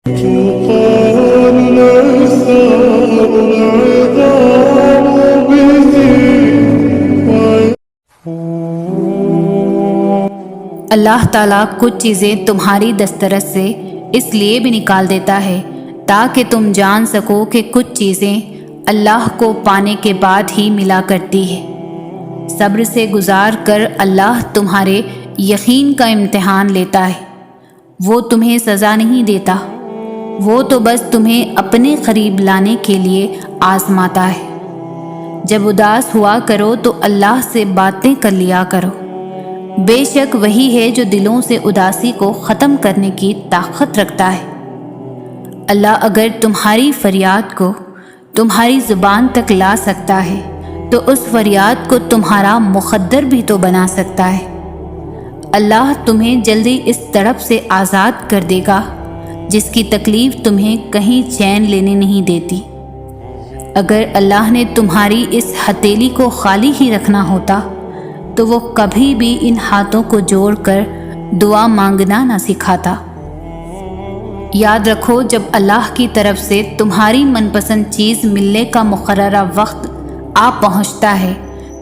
اللہ تعالیٰ کچھ چیزیں تمہاری دسترس سے اس لیے بھی نکال دیتا ہے تاکہ تم جان سکو کہ کچھ چیزیں اللہ کو پانے کے بعد ہی ملا کرتی ہے۔ صبر سے گزار کر اللہ تمہارے یقین کا امتحان لیتا ہے۔ وہ تمہیں سزا نہیں دیتا، وہ تو بس تمہیں اپنے قریب لانے کے لیے آزماتا ہے۔ جب اداس ہوا کرو تو اللہ سے باتیں کر لیا کرو، بے شک وہی ہے جو دلوں سے اداسی کو ختم کرنے کی طاقت رکھتا ہے۔ اللہ اگر تمہاری فریاد کو تمہاری زبان تک لا سکتا ہے تو اس فریاد کو تمہارا مقدر بھی تو بنا سکتا ہے۔ اللہ تمہیں جلدی اس تڑپ سے آزاد کر دے گا جس کی تکلیف تمہیں کہیں چین لینے نہیں دیتی۔ اگر اللہ نے تمہاری اس ہتھیلی کو خالی ہی رکھنا ہوتا تو وہ کبھی بھی ان ہاتھوں کو جوڑ کر دعا مانگنا نہ سکھاتا۔ یاد رکھو، جب اللہ کی طرف سے تمہاری من پسند چیز ملنے کا مقررہ وقت آ پہنچتا ہے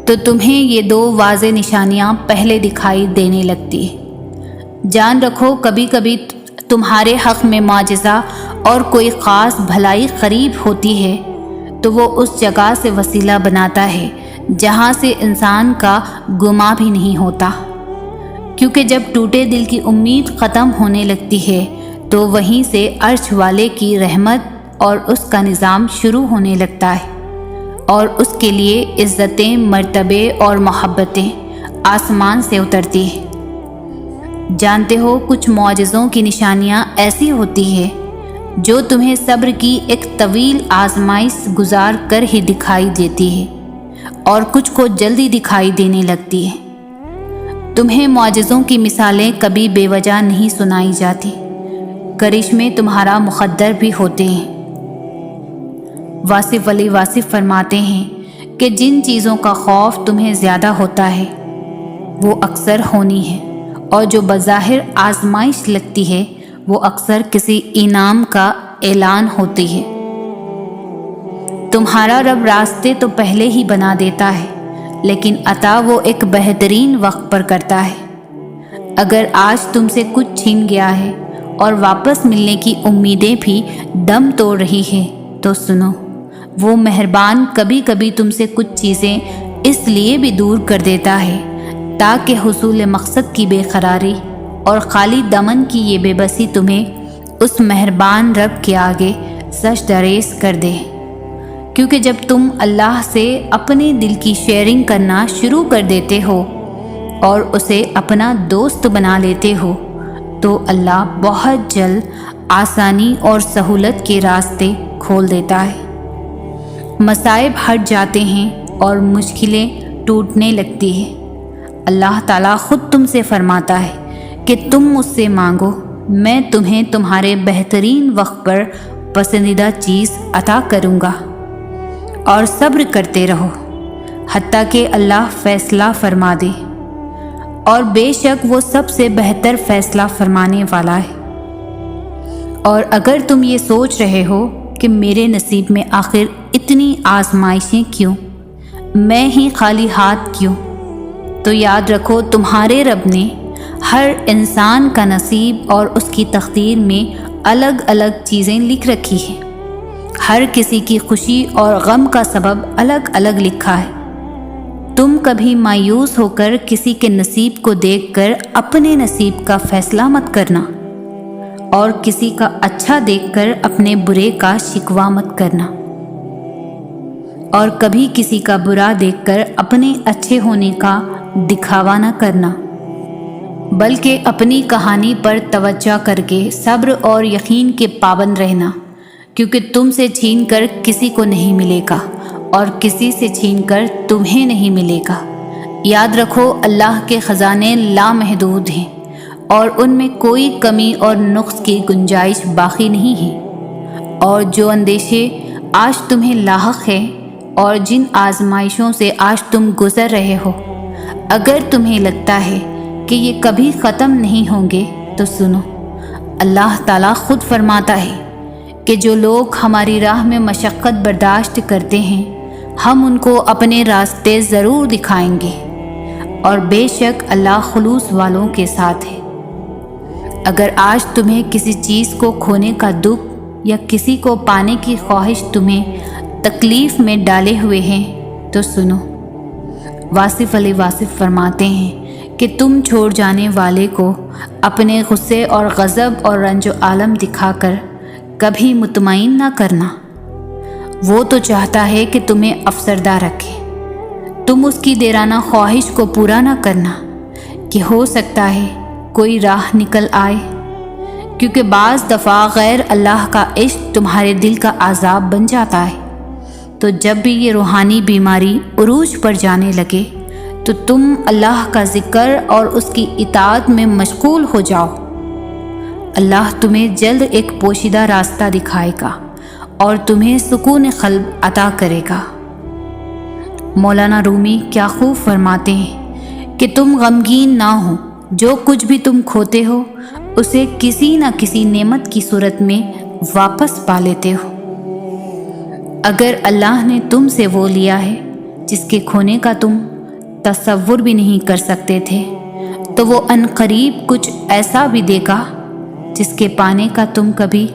تو تمہیں یہ دو واضح نشانیاں پہلے دکھائی دینے لگتی ہیں۔ جان رکھو، کبھی کبھی تمہارے حق میں معجزہ اور کوئی خاص بھلائی قریب ہوتی ہے تو وہ اس جگہ سے وسیلہ بناتا ہے جہاں سے انسان کا گما بھی نہیں ہوتا، کیونکہ جب ٹوٹے دل کی امید ختم ہونے لگتی ہے تو وہیں سے عرش والے کی رحمت اور اس کا نظام شروع ہونے لگتا ہے، اور اس کے لیے عزتیں، مرتبے اور محبتیں آسمان سے اترتی ہیں۔ جانتے ہو، کچھ معجزوں کی نشانیاں ایسی ہوتی ہیں جو تمہیں صبر کی ایک طویل آزمائش گزار کر ہی دکھائی دیتی ہے، اور کچھ کو جلدی دکھائی دینے لگتی ہے۔ تمہیں معجزوں کی مثالیں کبھی بے وجہ نہیں سنائی جاتی، کرشمے تمہارا مقدر بھی ہوتے ہیں۔ واصف علی واصف فرماتے ہیں کہ جن چیزوں کا خوف تمہیں زیادہ ہوتا ہے وہ اکثر ہونی ہے، اور جو بظاہر آزمائش لگتی ہے وہ اکثر کسی انعام کا اعلان ہوتی ہے۔ تمہارا رب راستے تو پہلے ہی بنا دیتا ہے، لیکن عطا وہ ایک بہترین وقت پر کرتا ہے۔ اگر آج تم سے کچھ چھین گیا ہے اور واپس ملنے کی امیدیں بھی دم توڑ رہی ہے تو سنو، وہ مہربان کبھی کبھی تم سے کچھ چیزیں اس لیے بھی دور کر دیتا ہے تاکہ حصول مقصد کی بے قراری اور خالی دمن کی یہ بے بسی تمہیں اس مہربان رب کے آگے سجدریز کر دے۔ کیونکہ جب تم اللہ سے اپنے دل کی شیئرنگ کرنا شروع کر دیتے ہو اور اسے اپنا دوست بنا لیتے ہو تو اللہ بہت جلد آسانی اور سہولت کے راستے کھول دیتا ہے۔ مصائب ہٹ جاتے ہیں اور مشکلیں ٹوٹنے لگتی ہیں۔ اللہ تعالیٰ خود تم سے فرماتا ہے کہ تم مجھ سے مانگو، میں تمہیں تمہارے بہترین وقت پر پسندیدہ چیز عطا کروں گا، اور صبر کرتے رہو حتیٰ کہ اللہ فیصلہ فرما دے، اور بے شک وہ سب سے بہتر فیصلہ فرمانے والا ہے۔ اور اگر تم یہ سوچ رہے ہو کہ میرے نصیب میں آخر اتنی آزمائشیں کیوں، میں ہی خالی ہاتھ کیوں، تو یاد رکھو تمہارے رب نے ہر انسان کا نصیب اور اس کی تقدیر میں الگ الگ چیزیں لکھ رکھی ہیں۔ ہر کسی کی خوشی اور غم کا سبب الگ الگ لکھا ہے۔ تم کبھی مایوس ہو کر کسی کے نصیب کو دیکھ کر اپنے نصیب کا فیصلہ مت کرنا، اور کسی کا اچھا دیکھ کر اپنے برے کا شکوہ مت کرنا، اور کبھی کسی کا برا دیکھ کر اپنے اچھے ہونے کا دکھاوا نہ کرنا، بلکہ اپنی کہانی پر توجہ کر کے صبر اور یقین کے پابند رہنا، کیونکہ تم سے چھین کر کسی کو نہیں ملے گا اور کسی سے چھین کر تمہیں نہیں ملے گا۔ یاد رکھو، اللہ کے خزانے لامحدود ہیں اور ان میں کوئی کمی اور نقص کی گنجائش باقی نہیں ہے۔ اور جو اندیشے آج تمہیں لاحق ہے اور جن آزمائشوں سے آج تم گزر رہے ہو، اگر تمہیں لگتا ہے کہ یہ کبھی ختم نہیں ہوں گے تو سنو، اللہ تعالیٰ خود فرماتا ہے کہ جو لوگ ہماری راہ میں مشقت برداشت کرتے ہیں ہم ان کو اپنے راستے ضرور دکھائیں گے، اور بے شک اللہ خلوص والوں کے ساتھ ہے۔ اگر آج تمہیں کسی چیز کو کھونے کا دکھ یا کسی کو پانے کی خواہش تمہیں تکلیف میں ڈالے ہوئے ہیں تو سنو، واصف علی واصف فرماتے ہیں کہ تم چھوڑ جانے والے کو اپنے غصے اور غضب اور رنج و عالم دکھا کر کبھی مطمئن نہ کرنا۔ وہ تو چاہتا ہے کہ تمہیں افسردہ رکھے، تم اس کی دیرانہ خواہش کو پورا نہ کرنا کہ ہو سکتا ہے کوئی راہ نکل آئے، کیونکہ بعض دفعہ غیر اللہ کا عشق تمہارے دل کا عذاب بن جاتا ہے۔ تو جب بھی یہ روحانی بیماری عروج پر جانے لگے تو تم اللہ کا ذکر اور اس کی اطاعت میں مشغول ہو جاؤ۔ اللہ تمہیں جلد ایک پوشیدہ راستہ دکھائے گا اور تمہیں سکون قلب عطا کرے گا۔ مولانا رومی کیا خوب فرماتے ہیں کہ تم غمگین نہ ہو، جو کچھ بھی تم کھوتے ہو اسے کسی نہ کسی نعمت کی صورت میں واپس پا لیتے ہو۔ اگر اللہ نے تم سے وہ لیا ہے جس کے کھونے کا تم تصور بھی نہیں کر سکتے تھے، تو وہ عنقریب کچھ ایسا بھی دے گا جس کے پانے کا تم کبھی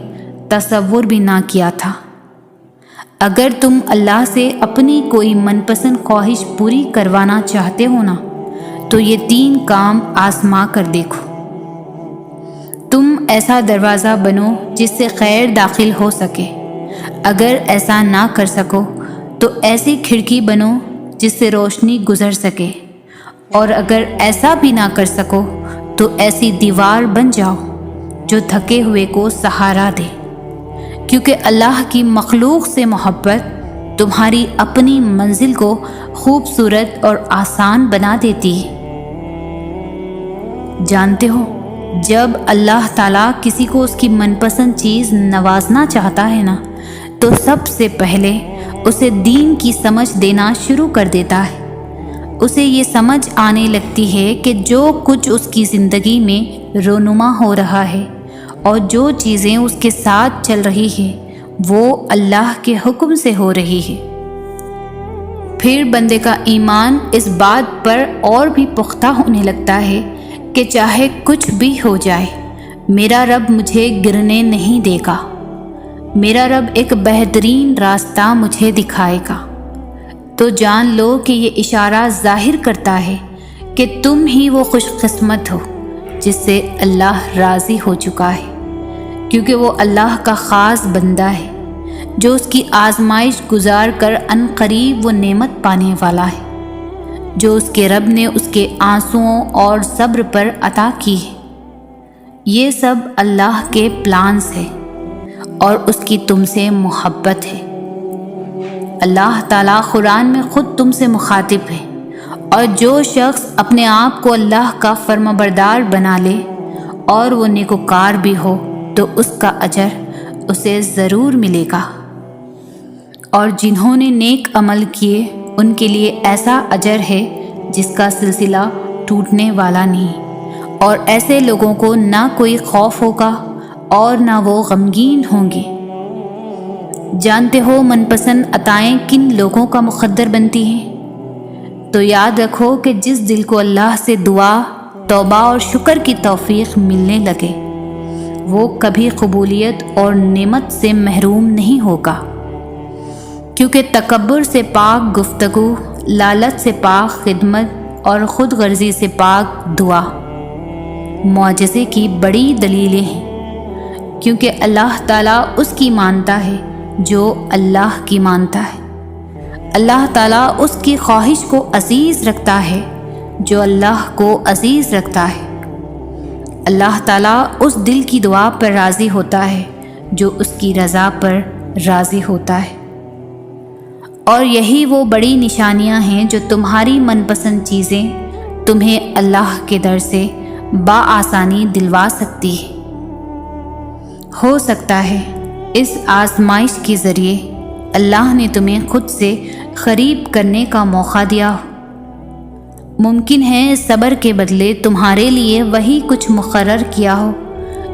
تصور بھی نہ کیا تھا۔ اگر تم اللہ سے اپنی کوئی من پسند خواہش پوری کروانا چاہتے ہو نا، تو یہ 3 کام آزما کر دیکھو۔ تم ایسا دروازہ بنو جس سے خیر داخل ہو سکے، اگر ایسا نہ کر سکو تو ایسی کھڑکی بنو جس سے روشنی گزر سکے، اور اگر ایسا بھی نہ کر سکو تو ایسی دیوار بن جاؤ جو تھکے ہوئے کو سہارا دے، کیونکہ اللہ کی مخلوق سے محبت تمہاری اپنی منزل کو خوبصورت اور آسان بنا دیتی ہے۔ جانتے ہو، جب اللہ تعالیٰ کسی کو اس کی من پسند چیز نوازنا چاہتا ہے نا، تو سب سے پہلے اسے دین کی سمجھ دینا شروع کر دیتا ہے۔ اسے یہ سمجھ آنے لگتی ہے کہ جو کچھ اس کی زندگی میں رونما ہو رہا ہے اور جو چیزیں اس کے ساتھ چل رہی ہیں وہ اللہ کے حکم سے ہو رہی ہے۔ پھر بندے کا ایمان اس بات پر اور بھی پختہ ہونے لگتا ہے کہ چاہے کچھ بھی ہو جائے میرا رب مجھے گرنے نہیں دے گا، میرا رب ایک بہترین راستہ مجھے دکھائے گا۔ تو جان لو کہ یہ اشارہ ظاہر کرتا ہے کہ تم ہی وہ خوش قسمت ہو جس سے اللہ راضی ہو چکا ہے، کیونکہ وہ اللہ کا خاص بندہ ہے جو اس کی آزمائش گزار کر عنقریب وہ نعمت پانے والا ہے جو اس کے رب نے اس کے آنسوؤں اور صبر پر عطا کی ہے۔ یہ سب اللہ کے پلانز ہے اور اس کی تم سے محبت ہے۔ اللہ تعالیٰ قرآن میں خود تم سے مخاطب ہے، اور جو شخص اپنے آپ کو اللہ کا فرمانبردار بنا لے اور وہ نیکوکار بھی ہو تو اس کا اجر اسے ضرور ملے گا، اور جنہوں نے نیک عمل کیے ان کے لیے ایسا اجر ہے جس کا سلسلہ ٹوٹنے والا نہیں، اور ایسے لوگوں کو نہ کوئی خوف ہوگا اور نہ وہ غمگین ہوں گے۔ جانتے ہو من پسند عطائیں کن لوگوں کا مقدر بنتی ہیں؟ تو یاد رکھو کہ جس دل کو اللہ سے دعا، توبہ اور شکر کی توفیق ملنے لگے وہ کبھی قبولیت اور نعمت سے محروم نہیں ہوگا، کیونکہ تکبر سے پاک گفتگو، لالچ سے پاک خدمت اور خود غرضی سے پاک دعا معجزے کی بڑی دلیلیں ہیں، کیونکہ اللہ تعالیٰ اس کی مانتا ہے جو اللہ کی مانتا ہے۔ اللہ تعالیٰ اس کی خواہش کو عزیز رکھتا ہے جو اللہ کو عزیز رکھتا ہے۔ اللہ تعالیٰ اس دل کی دعا پر راضی ہوتا ہے جو اس کی رضا پر راضی ہوتا ہے۔ اور یہی وہ بڑی نشانیاں ہیں جو تمہاری من پسند چیزیں تمہیں اللہ کے در سے بآسانی دلوا سکتی ہے۔ ہو سکتا ہے اس آزمائش کے ذریعے اللہ نے تمہیں خود سے قریب کرنے کا موقع دیا ہو۔ ممکن ہے صبر کے بدلے تمہارے لیے وہی کچھ مقرر کیا ہو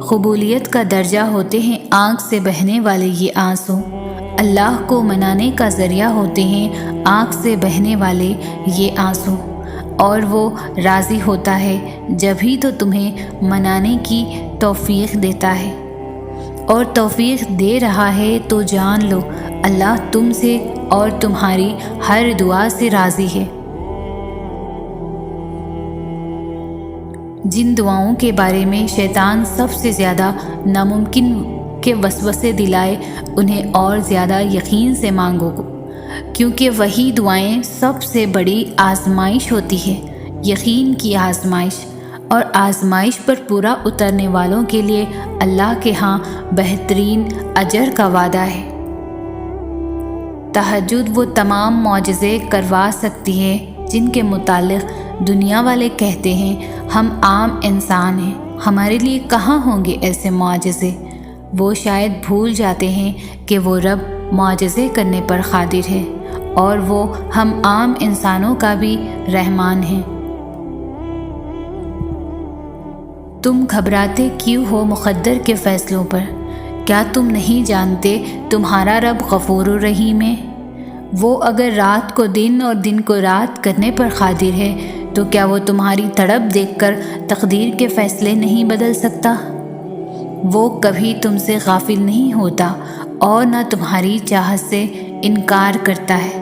قبولیت کا درجہ ہوتے ہیں آنکھ سے بہنے والے یہ آنسو، اللہ کو منانے کا ذریعہ ہوتے ہیں آنکھ سے بہنے والے یہ آنسو، اور وہ راضی ہوتا ہے جب ہی تو تمہیں منانے کی توفیق دیتا ہے، اور توفیق دے رہا ہے تو جان لو اللہ تم سے اور تمہاری ہر دعا سے راضی ہے۔ جن دعاؤں کے بارے میں شیطان سب سے زیادہ ناممکن کے وسوسے دلائے انہیں اور زیادہ یقین سے مانگو، کیونکہ وہی دعائیں سب سے بڑی آزمائش ہوتی ہے، یقین کی آزمائش، اور آزمائش پر پورا اترنے والوں کے لیے اللہ کے ہاں بہترین اجر کا وعدہ ہے۔ تہجد وہ تمام معجزے کروا سکتی ہے جن کے متعلق دنیا والے کہتے ہیں ہم عام انسان ہیں، ہمارے لیے کہاں ہوں گے ایسے معجزے۔ وہ شاید بھول جاتے ہیں کہ وہ رب معجزے کرنے پر قادر ہے، اور وہ ہم عام انسانوں کا بھی رحمان ہیں۔ تم گھبراتے کیوں ہو مقدر کے فیصلوں پر؟ کیا تم نہیں جانتے تمہارا رب غفور الرحیم ہے؟ وہ اگر رات کو دن اور دن کو رات کرنے پر قادر ہے تو کیا وہ تمہاری تڑپ دیکھ کر تقدیر کے فیصلے نہیں بدل سکتا؟ وہ کبھی تم سے غافل نہیں ہوتا اور نہ تمہاری چاہت سے انکار کرتا ہے،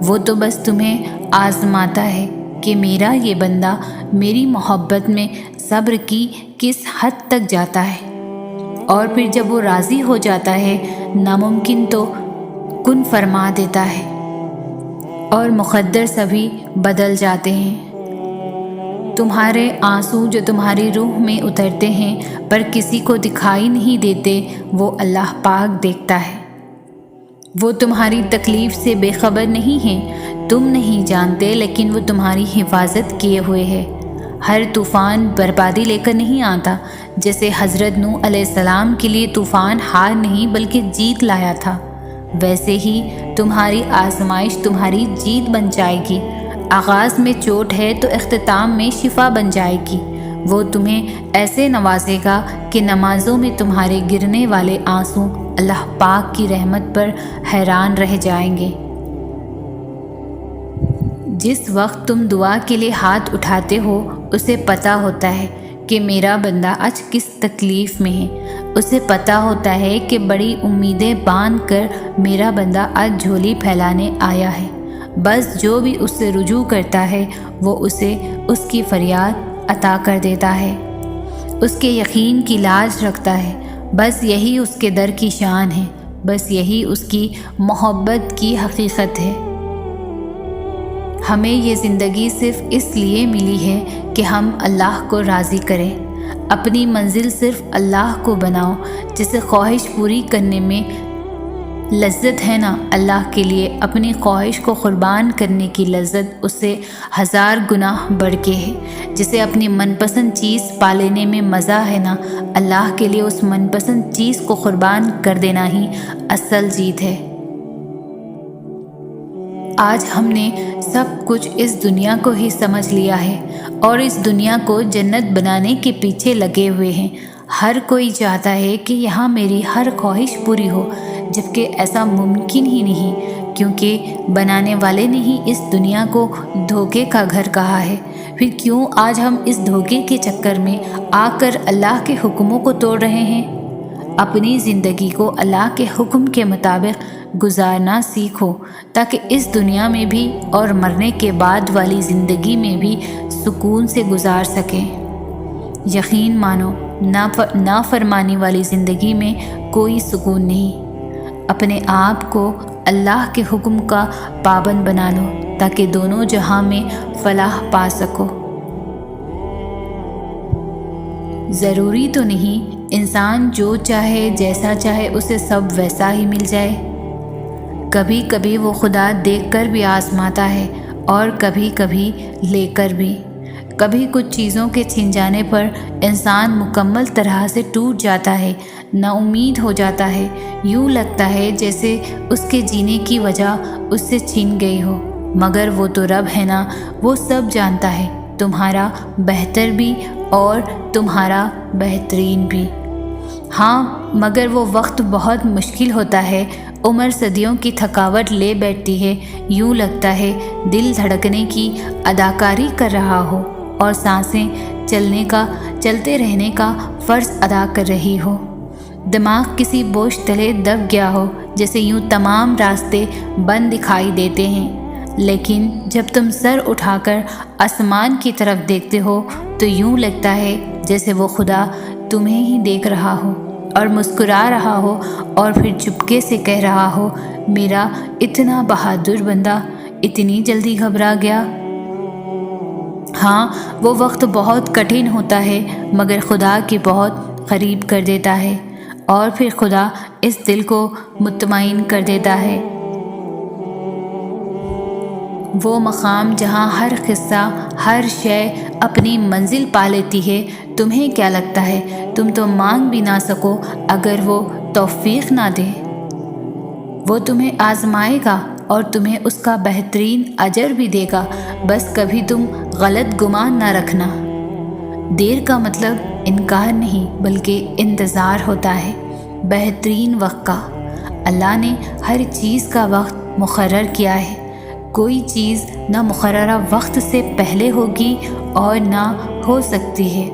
وہ تو بس تمہیں آزماتا ہے کہ میرا یہ بندہ میری محبت میں صبر کی کس حد تک جاتا ہے، اور پھر جب وہ راضی ہو جاتا ہے ناممکن تو کن فرما دیتا ہے، اور مقدر سبھی بدل جاتے ہیں۔ تمہارے آنسو جو تمہاری روح میں اترتے ہیں پر کسی کو دکھائی نہیں دیتے، وہ اللہ پاک دیکھتا ہے۔ وہ تمہاری تکلیف سے بے خبر نہیں ہیں، تم نہیں جانتے، لیکن وہ تمہاری حفاظت کیے ہوئے ہے۔ ہر طوفان بربادی لے کر نہیں آتا، جیسے حضرت نوح علیہ السلام کے لیے طوفان ہار نہیں بلکہ جیت لایا تھا، ویسے ہی تمہاری آزمائش تمہاری جیت بن جائے گی۔ آغاز میں چوٹ ہے تو اختتام میں شفا بن جائے گی۔ وہ تمہیں ایسے نوازے گا کہ نمازوں میں تمہارے گرنے والے آنسو اللہ پاک کی رحمت پر حیران رہ جائیں گے۔ جس وقت تم دعا کے لیے ہاتھ اٹھاتے ہو اسے پتہ ہوتا ہے کہ میرا بندہ آج کس تکلیف میں ہے، اسے پتہ ہوتا ہے کہ بڑی امیدیں باندھ کر میرا بندہ آج جھولی پھیلانے آیا ہے۔ بس جو بھی اس سے رجوع کرتا ہے وہ اسے اس کی فریاد عطا کر دیتا ہے، اس کے یقین کی لاج رکھتا ہے۔ بس یہی اس کے در کی شان ہے، بس یہی اس کی محبت کی حقیقت ہے۔ ہمیں یہ زندگی صرف اس لیے ملی ہے کہ ہم اللہ کو راضی کریں۔ اپنی منزل صرف اللہ کو بناؤ، جسے خواہش پوری کرنے میں لذت ہے نا، اللہ کے لیے اپنی خواہش کو قربان کرنے کی لذت اس سے 1000 گنا بڑھ کے ہے۔ جسے اپنی من پسند چیز پا لینے میں مزہ ہے نا، اللہ کے لیے اس من پسند چیز کو قربان کر دینا ہی اصل جیت ہے۔ آج ہم نے سب کچھ اس دنیا کو ہی سمجھ لیا ہے اور اس دنیا کو جنت بنانے کے پیچھے لگے ہوئے ہیں۔ ہر کوئی چاہتا ہے کہ یہاں میری ہر خواہش پوری ہو، جبکہ ایسا ممکن ہی نہیں، کیونکہ بنانے والے نے ہی اس دنیا کو دھوکے کا گھر کہا ہے۔ پھر کیوں آج ہم اس دھوکے کے چکر میں آ کر اللہ کے حکموں کو توڑ رہے ہیں؟ اپنی زندگی کو اللہ کے حکم کے مطابق گزارنا سیکھو، تاکہ اس دنیا میں بھی اور مرنے کے بعد والی زندگی میں بھی سکون سے گزار سکیں۔ یقین مانو، نافرمانی والی زندگی میں کوئی سکون نہیں۔ اپنے آپ کو اللہ کے حکم کا پابند بنا لو تاکہ دونوں جہاں میں فلاح پا سکو۔ ضروری تو نہیں انسان جو چاہے جیسا چاہے اسے سب ویسا ہی مل جائے۔ کبھی کبھی وہ خدا دیکھ کر بھی آزماتا ہے اور کبھی کبھی لے کر بھی۔ کبھی کچھ چیزوں کے چھن جانے پر انسان مکمل طرح سے ٹوٹ جاتا ہے، نا امید ہو جاتا ہے، یوں لگتا ہے جیسے اس کے جینے کی وجہ اس سے چھن گئی ہو، مگر وہ تو رب ہے نا، وہ سب جانتا ہے، تمہارا بہتر بھی اور تمہارا بہترین بھی۔ ہاں، مگر وہ وقت بہت مشکل ہوتا ہے۔ عمر صدیوں کی تھکاوٹ لے بیٹھتی ہے، یوں لگتا ہے دل دھڑکنے کی اداکاری کر رہا ہو اور سانسیں چلتے رہنے کا فرض ادا کر رہی ہو۔ دماغ کسی بوجھ تلے دب گیا ہو، جیسے یوں تمام راستے بند دکھائی دیتے ہیں۔ لیکن جب تم سر اٹھا کر آسمان کی طرف دیکھتے ہو تو یوں لگتا ہے جیسے وہ خدا تمہیں ہی دیکھ رہا ہو اور مسکرا رہا ہو اور پھر چپکے سے کہہ رہا ہو، میرا اتنا بہادر بندہ اتنی جلدی گھبرا گیا۔ ہاں، وہ وقت بہت کٹھن ہوتا ہے مگر خدا کے بہت قریب کر دیتا ہے، اور پھر خدا اس دل کو مطمئن کر دیتا ہے۔ وہ مقام جہاں ہر قصہ، ہر شے اپنی منزل پا لیتی ہے۔ تمہیں کیا لگتا ہے تم تو مانگ بھی نہ سکو اگر وہ توفیق نہ دے؟ وہ تمہیں آزمائے گا اور تمہیں اس کا بہترین اجر بھی دے گا، بس کبھی تم غلط گمان نہ رکھنا۔ دیر کا مطلب انکار نہیں بلکہ انتظار ہوتا ہے، بہترین وقت کا۔ اللہ نے ہر چیز کا وقت مقرر کیا ہے، کوئی چیز نہ مقررہ وقت سے پہلے ہوگی اور نہ ہو سکتی ہے۔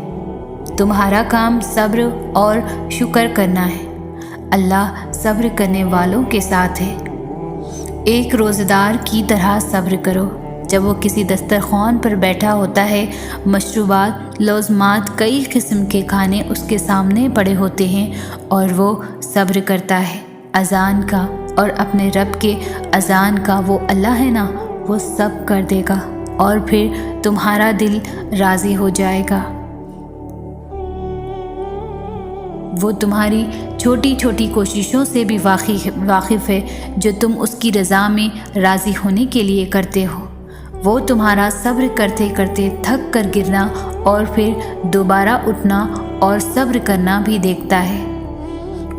تمہارا کام صبر اور شکر کرنا ہے، اللہ صبر کرنے والوں کے ساتھ ہے۔ ایک روزہ دار کی طرح صبر کرو۔ جب وہ کسی دسترخوان پر بیٹھا ہوتا ہے، مشروبات، لوازمات، کئی قسم کے کھانے اس کے سامنے پڑے ہوتے ہیں اور وہ صبر کرتا ہے، اذان کا اور اپنے رب کے اذان کا، وہ اللہ ہے نا، وہ سب کر دے گا اور پھر تمہارا دل راضی ہو جائے گا۔ وہ تمہاری چھوٹی چھوٹی کوششوں سے بھی واقف ہے جو تم اس کی رضا میں راضی ہونے کے لیے کرتے ہو۔ وہ تمہارا صبر کرتے کرتے تھک کر گرنا اور پھر دوبارہ اٹھنا اور صبر کرنا بھی دیکھتا ہے۔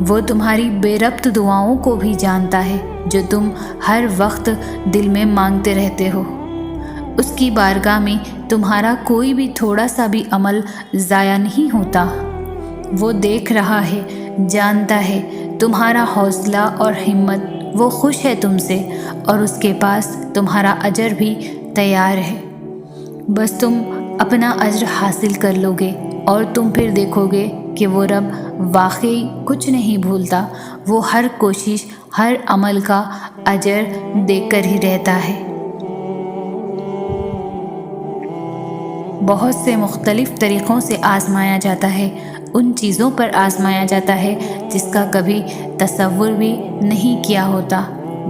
وہ تمہاری بے ربط دعاؤں کو بھی جانتا ہے جو تم ہر وقت دل میں مانگتے رہتے ہو۔ اس کی بارگاہ میں تمہارا کوئی بھی تھوڑا سا بھی عمل ضائع نہیں ہوتا۔ وہ دیکھ رہا ہے، جانتا ہے تمہارا حوصلہ اور ہمت، وہ خوش ہے تم سے اور اس کے پاس تمہارا اجر بھی تیار ہے۔ بس تم اپنا اجر حاصل کر لو گے اور تم پھر دیکھو گے کہ وہ رب واقعی کچھ نہیں بھولتا، وہ ہر کوشش، ہر عمل کا اجر دے کر ہی رہتا ہے۔ بہت سے مختلف طریقوں سے آزمایا جاتا ہے، ان چیزوں پر آزمایا جاتا ہے جس کا کبھی تصور بھی نہیں کیا ہوتا۔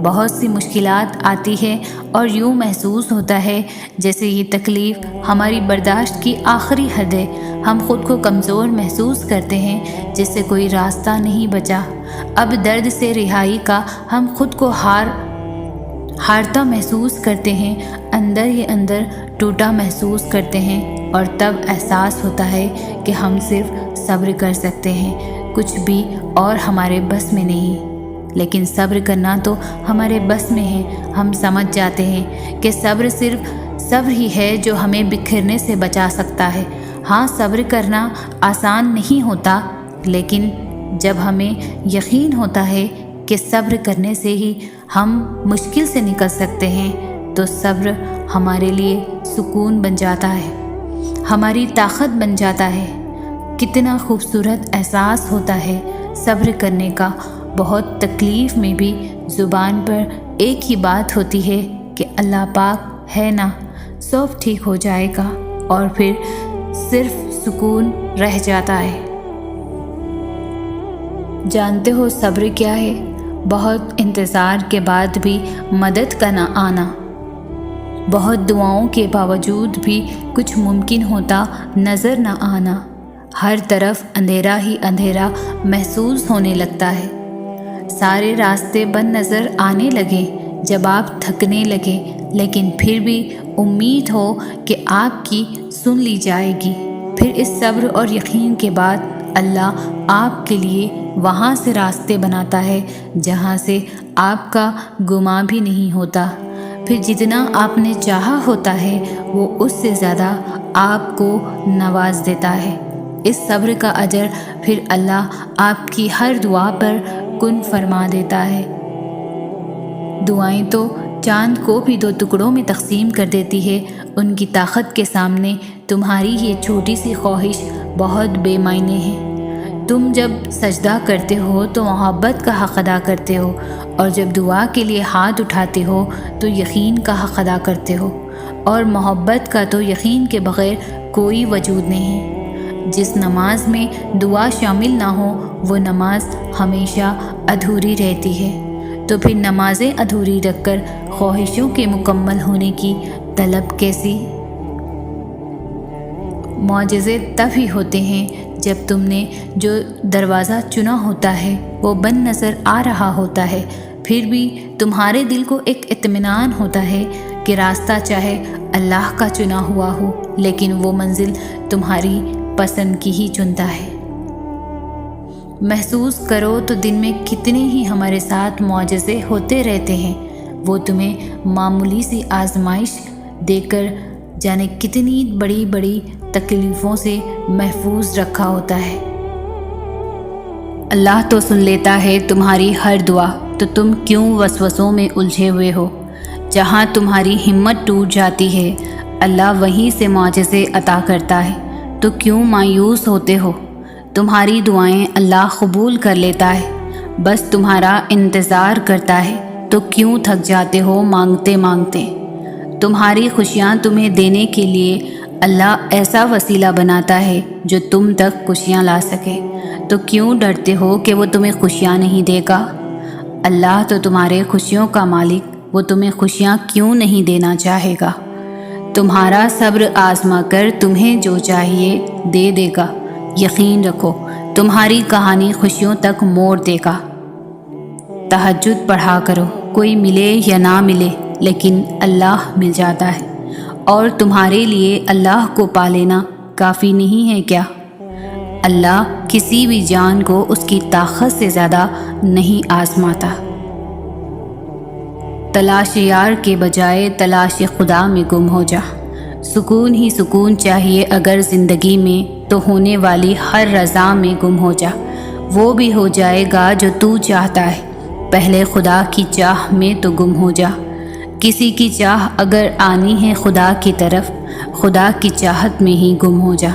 بہت سی مشکلات آتی ہے اور یوں محسوس ہوتا ہے جیسے یہ تکلیف ہماری برداشت کی آخری حد ہے۔ ہم خود کو کمزور محسوس کرتے ہیں، جس سے کوئی راستہ نہیں بچا۔ اب درد سے رہائی کا ہم خود کو ہارتا محسوس کرتے ہیں، اندر ہی اندر ٹوٹا محسوس کرتے ہیں، اور تب احساس ہوتا ہے کہ ہم صرف صبر کر سکتے ہیں، کچھ بھی اور ہمارے بس میں نہیں۔ لیکن صبر کرنا تو ہمارے بس میں ہے۔ ہم سمجھ جاتے ہیں کہ صبر صرف صبر ہی ہے جو ہمیں بکھرنے سے بچا سکتا ہے۔ ہاں، صبر کرنا آسان نہیں ہوتا، لیکن جب ہمیں یقین ہوتا ہے کہ صبر کرنے سے ہی ہم مشکل سے نکل سکتے ہیں تو صبر ہمارے لیے سکون بن جاتا ہے، ہماری طاقت بن جاتا ہے۔ کتنا خوبصورت احساس ہوتا ہے صبر کرنے کا۔ بہت تکلیف میں بھی زبان پر ایک ہی بات ہوتی ہے کہ اللہ پاک ہے نا، سب ٹھیک ہو جائے گا، اور پھر صرف سکون رہ جاتا ہے۔ جانتے ہو صبر کیا ہے؟ بہت انتظار کے بعد بھی مدد کا نہ آنا، بہت دعاؤں کے باوجود بھی کچھ ممکن ہوتا نظر نہ آنا، ہر طرف اندھیرا ہی اندھیرا محسوس ہونے لگتا ہے، سارے راستے بند نظر آنے لگے جب آپ تھکنے لگے، لیکن پھر بھی امید ہو کہ آپ کی سن لی جائے گی۔ پھر اس صبر اور یقین کے بعد اللہ آپ کے لیے وہاں سے راستے بناتا ہے جہاں سے آپ کا گمان بھی نہیں ہوتا۔ پھر جتنا آپ نے چاہا ہوتا ہے وہ اس سے زیادہ آپ کو نواز دیتا ہے۔ اس صبر کا اجر پھر اللہ آپ کی ہر دعا پر کن فرما دیتا ہے۔ دعائیں تو چاند کو بھی 2 ٹکڑوں میں تقسیم کر دیتی ہے، ان کی طاقت کے سامنے تمہاری یہ چھوٹی سی خواہش بہت بے معنی ہے۔ تم جب سجدہ کرتے ہو تو محبت کا حق ادا کرتے ہو، اور جب دعا کے لیے ہاتھ اٹھاتے ہو تو یقین کا حق ادا کرتے ہو، اور محبت کا تو یقین کے بغیر کوئی وجود نہیں۔ جس نماز میں دعا شامل نہ ہو وہ نماز ہمیشہ ادھوری رہتی ہے، تو پھر نمازیں ادھوری رکھ کر خواہشوں کے مکمل ہونے کی طلب کیسی؟ معجزے تب ہی ہوتے ہیں جب تم نے جو دروازہ چنا ہوتا ہے وہ بند نظر آ رہا ہوتا ہے، پھر بھی تمہارے دل کو ایک اطمینان ہوتا ہے کہ راستہ چاہے اللہ کا چنا ہوا ہو لیکن وہ منزل تمہاری پسند کی ہی چنتا ہے۔ محسوس کرو تو دن میں کتنے ہی ہمارے ساتھ معجزے ہوتے رہتے ہیں، وہ تمہیں معمولی سی آزمائش دے کر جانے کتنی بڑی بڑی تکلیفوں سے محفوظ رکھا ہوتا ہے۔ اللہ تو سن لیتا ہے تمہاری ہر دعا، تو تم کیوں وسوسوں میں الجھے ہوئے ہو؟ جہاں تمہاری ہمت ٹوٹ جاتی ہے اللہ وہیں سے معجزے عطا کرتا ہے، تو کیوں مایوس ہوتے ہو؟ تمہاری دعائیں اللہ قبول کر لیتا ہے، بس تمہارا انتظار کرتا ہے، تو کیوں تھک جاتے ہو مانگتے مانگتے؟ تمہاری خوشیاں تمہیں دینے کے لیے اللہ ایسا وسیلہ بناتا ہے جو تم تک خوشیاں لا سکے، تو کیوں ڈرتے ہو کہ وہ تمہیں خوشیاں نہیں دے گا؟ اللہ تو تمہارے خوشیوں کا مالک، وہ تمہیں خوشیاں کیوں نہیں دینا چاہے گا؟ تمہارا صبر آزما کر تمہیں جو چاہیے دے دے گا، یقین رکھو تمہاری کہانی خوشیوں تک موڑ دے گا۔ تہجد پڑھا کرو، کوئی ملے یا نہ ملے لیکن اللہ مل جاتا ہے، اور تمہارے لیے اللہ کو پا لینا کافی نہیں ہے کیا؟ اللہ کسی بھی جان کو اس کی طاقت سے زیادہ نہیں آزماتا۔ تلاش یار کے بجائے تلاش خدا میں گم ہو جا، سکون ہی سکون چاہیے اگر زندگی میں، تو ہونے والی ہر رضا میں گم ہو جا، وہ بھی ہو جائے گا جو تو چاہتا ہے، پہلے خدا کی چاہ میں تو گم ہو جا۔ کسی کی چاہ اگر آنی ہے خدا کی طرف، خدا کی چاہت میں ہی گم ہو جا۔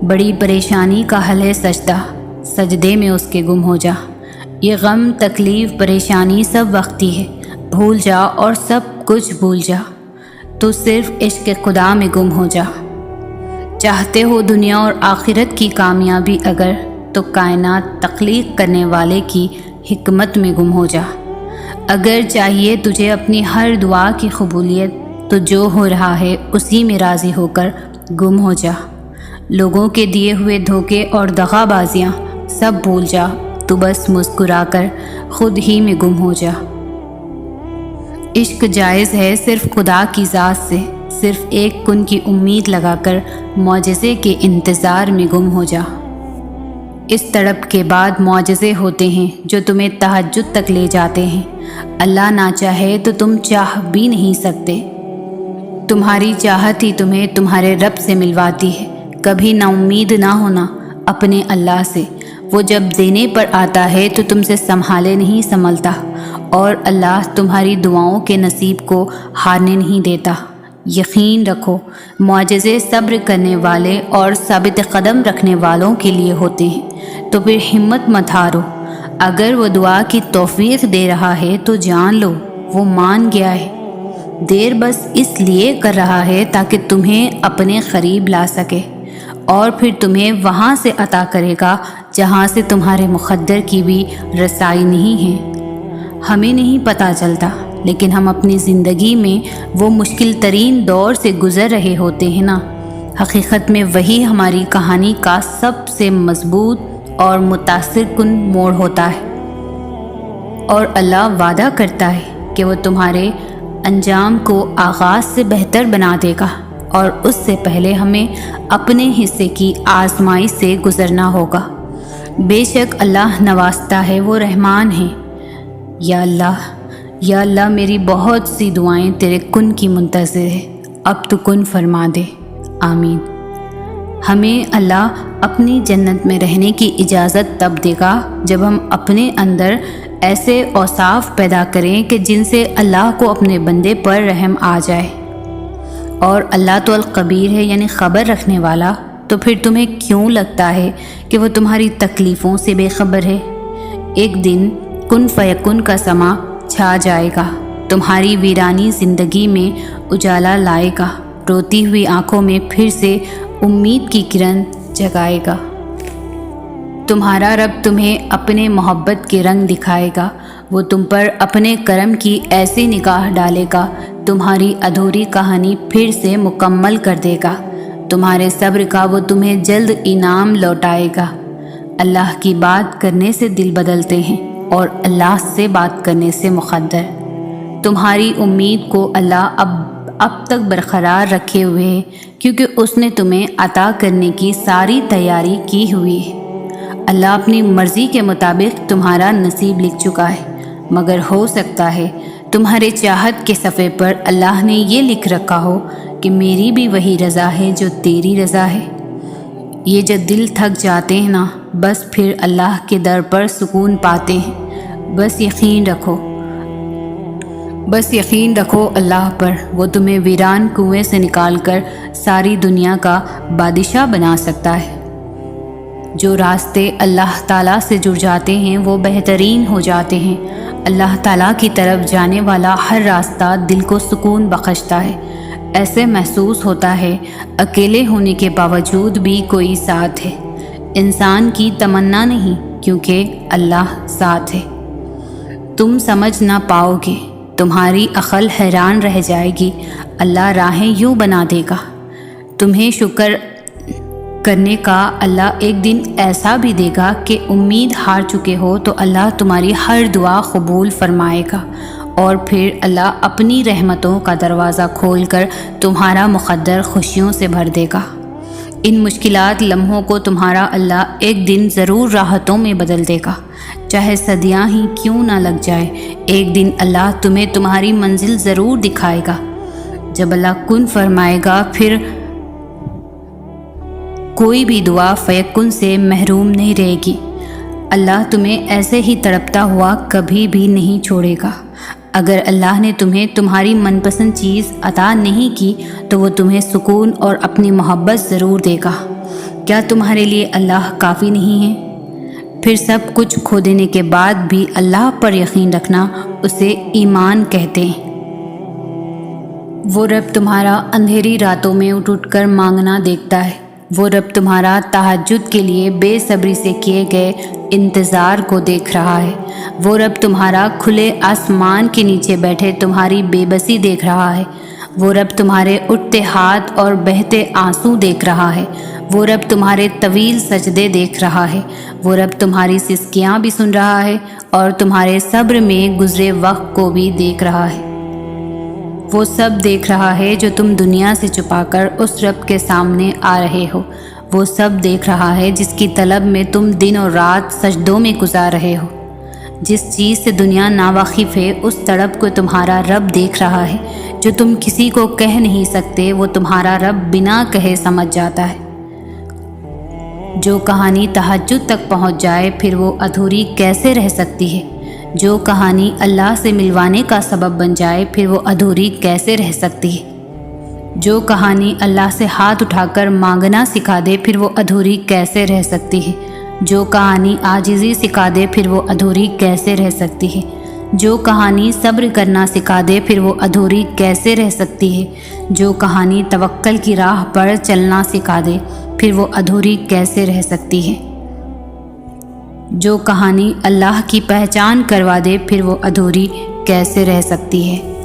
بڑی پریشانی کا حل ہے سجدہ، سجدے میں اس کے گم ہو جا۔ یہ غم تکلیف پریشانی سب وقتی ہے، بھول جا اور سب کچھ بھول جا، تو صرف عشق خدا میں گم ہو جا۔ چاہتے ہو دنیا اور آخرت کی کامیابی اگر، تو کائنات تخلیق کرنے والے کی حکمت میں گم ہو جا۔ اگر چاہیے تجھے اپنی ہر دعا کی قبولیت، تو جو ہو رہا ہے اسی میں راضی ہو کر گم ہو جا۔ لوگوں کے دیے ہوئے دھوکے اور دغا بازیاں سب بھول جا، تو بس مسکرا کر خود ہی میں گم ہو جا۔ عشق جائز ہے صرف خدا کی ذات سے، صرف ایک کن کی امید لگا کر معجزے کے انتظار میں گم ہو جا۔ اس تڑپ کے بعد معجزے ہوتے ہیں جو تمہیں تہجد تک لے جاتے ہیں، اللہ نہ چاہے تو تم چاہ بھی نہیں سکتے۔ تمہاری چاہت ہی تمہیں تمہارے رب سے ملواتی ہے۔ کبھی نا امید نہ ہونا اپنے اللہ سے، وہ جب دینے پر آتا ہے تو تم سے سنبھالے نہیں سنبھلتا، اور اللہ تمہاری دعاؤں کے نصیب کو ہارنے نہیں دیتا۔ یقین رکھو معجزے صبر کرنے والے اور ثابت قدم رکھنے والوں کے لیے ہوتے ہیں، تو پھر ہمت مت ہارو۔ اگر وہ دعا کی توفیق دے رہا ہے تو جان لو وہ مان گیا ہے، دیر بس اس لیے کر رہا ہے تاکہ تمہیں اپنے قریب لا سکے، اور پھر تمہیں وہاں سے عطا کرے گا جہاں سے تمہارے مقدر کی بھی رسائی نہیں ہے۔ ہمیں نہیں پتہ چلتا، لیکن ہم اپنی زندگی میں وہ مشکل ترین دور سے گزر رہے ہوتے ہیں نا، حقیقت میں وہی ہماری کہانی کا سب سے مضبوط اور متاثر کن موڑ ہوتا ہے، اور اللہ وعدہ کرتا ہے کہ وہ تمہارے انجام کو آغاز سے بہتر بنا دے گا، اور اس سے پہلے ہمیں اپنے حصے کی آزمائش سے گزرنا ہوگا۔ بے شک اللہ نوازتا ہے، وہ رحمان ہے۔ یا اللہ میری بہت سی دعائیں تیرے کن کی منتظر ہے، اب تو کن فرما دے، آمین۔ ہمیں اللہ اپنی جنت میں رہنے کی اجازت تب دے گا جب ہم اپنے اندر ایسے اوصاف پیدا کریں کہ جن سے اللہ کو اپنے بندے پر رحم آ جائے۔ اور اللہ تو الخبیر ہے، یعنی خبر رکھنے والا، تو پھر تمہیں کیوں لگتا ہے کہ وہ تمہاری تکلیفوں سے بے خبر ہے؟ ایک دن کن فیکن کا سما چھا جائے گا، تمہاری ویرانی زندگی میں اجالا لائے گا، روتی ہوئی آنکھوں میں پھر سے امید کی کرن جگائے گا۔ تمہارا رب تمہیں اپنے محبت کے رنگ دکھائے گا، وہ تم پر اپنے کرم کی ایسی نگاہ ڈالے گا، تمہاری ادھوری کہانی پھر سے مکمل کر دے گا، تمہارے صبر کا وہ تمہیں جلد انعام لوٹائے گا۔ اللہ کی بات کرنے سے دل بدلتے ہیں اور اللہ سے بات کرنے سے مقدر۔ تمہاری امید کو اللہ اب تک برقرار رکھے ہوئے ہے، کیونکہ اس نے تمہیں عطا کرنے کی ساری تیاری کی ہوئی ہے۔ اللہ اپنی مرضی کے مطابق تمہارا نصیب لکھ چکا ہے، مگر ہو سکتا ہے تمہارے چاہت کے صفحے پر اللہ نے یہ لکھ رکھا ہو کہ میری بھی وہی رضا ہے جو تیری رضا ہے۔ یہ جو دل تھک جاتے ہیں نا، بس پھر اللہ کے در پر سکون پاتے ہیں۔ بس یقین رکھو اللہ پر، وہ تمہیں ویران کنویں سے نکال کر ساری دنیا کا بادشاہ بنا سکتا ہے۔ جو راستے اللہ تعالیٰ سے جڑ جاتے ہیں وہ بہترین ہو جاتے ہیں۔ اللہ تعالیٰ کی طرف جانے والا ہر راستہ دل کو سکون بخشتا ہے، ایسے محسوس ہوتا ہے اکیلے ہونے کے باوجود بھی کوئی ساتھ ہے۔ انسان کی تمنا نہیں، کیونکہ اللہ ساتھ ہے۔ تم سمجھ نہ پاؤ گے، تمہاری عقل حیران رہ جائے گی، اللہ راہیں یوں بنا دے گا۔ تمہیں شکر کرنے کا اللہ ایک دن ایسا بھی دے گا کہ امید ہار چکے ہو تو اللہ تمہاری ہر دعا قبول فرمائے گا، اور پھر اللہ اپنی رحمتوں کا دروازہ کھول کر تمہارا مقدر خوشیوں سے بھر دے گا۔ ان مشکلات لمحوں کو تمہارا اللہ ایک دن ضرور راحتوں میں بدل دے گا، چاہے صدیاں ہی کیوں نہ لگ جائے۔ ایک دن اللہ تمہیں تمہاری منزل ضرور دکھائے گا۔ جب اللہ کن فرمائے گا، پھر کوئی بھی دعا فیکن سے محروم نہیں رہے گی۔ اللہ تمہیں ایسے ہی تڑپتا ہوا کبھی بھی نہیں چھوڑے گا۔ اگر اللہ نے تمہیں تمہاری من پسند چیز عطا نہیں کی تو وہ تمہیں سکون اور اپنی محبت ضرور دے گا۔ کیا تمہارے لیے اللہ کافی نہیں ہے؟ پھر سب کچھ کھو دینے کے بعد بھی اللہ پر یقین رکھنا اسے ایمان کہتے ہیں۔ وہ رب تمہارا اندھیری راتوں میں اٹھ کر مانگنا دیکھتا ہے۔ وہ رب تمہارا تہجد کے لیے بے صبری سے کیے گئے انتظار کو دیکھ رہا ہے۔ وہ رب تمہارا کھلے آسمان کے نیچے بیٹھے تمہاری بے بسی دیکھ رہا ہے۔ وہ رب تمہارے اٹھتے ہاتھ اور بہتے آنسو دیکھ رہا ہے۔ وہ رب تمہارے طویل سجدے دیکھ رہا ہے۔ وہ رب تمہاری سسکیاں بھی سن رہا ہے اور تمہارے صبر میں گزرے وقت کو بھی دیکھ رہا ہے۔ وہ سب دیکھ رہا ہے جو تم دنیا سے چھپا کر اس رب کے سامنے آ رہے ہو۔ وہ سب دیکھ رہا ہے جس کی طلب میں تم دن اور رات سجدوں میں گزار رہے ہو۔ جس چیز سے دنیا ناواقف ہے اس تڑپ کو تمہارا رب دیکھ رہا ہے۔ جو تم کسی کو کہہ نہیں سکتے وہ تمہارا رب بنا کہے سمجھ جاتا ہے۔ جو کہانی تہجد تک پہنچ جائے پھر وہ ادھوری کیسے رہ سکتی ہے؟ جو کہانی اللہ سے ملوانے کا سبب بن جائے پھر وہ ادھوری کیسے رہ سکتی ہے؟ جو کہانی اللہ سے ہاتھ اٹھا کر مانگنا سکھا دے پھر وہ ادھوری کیسے رہ سکتی ہے؟ جو کہانی عاجزی سکھا دے پھر وہ ادھوری کیسے رہ سکتی ہے؟ جو کہانی صبر کرنا سکھا دے پھر وہ ادھوری کیسے رہ سکتی ہے؟ جو کہانی توکل کی راہ پر چلنا سکھا دے پھر وہ ادھوری کیسے رہ سکتی ہے؟ جو کہانی اللہ کی پہچان کروا دے پھر وہ ادھوری کیسے رہ سکتی ہے؟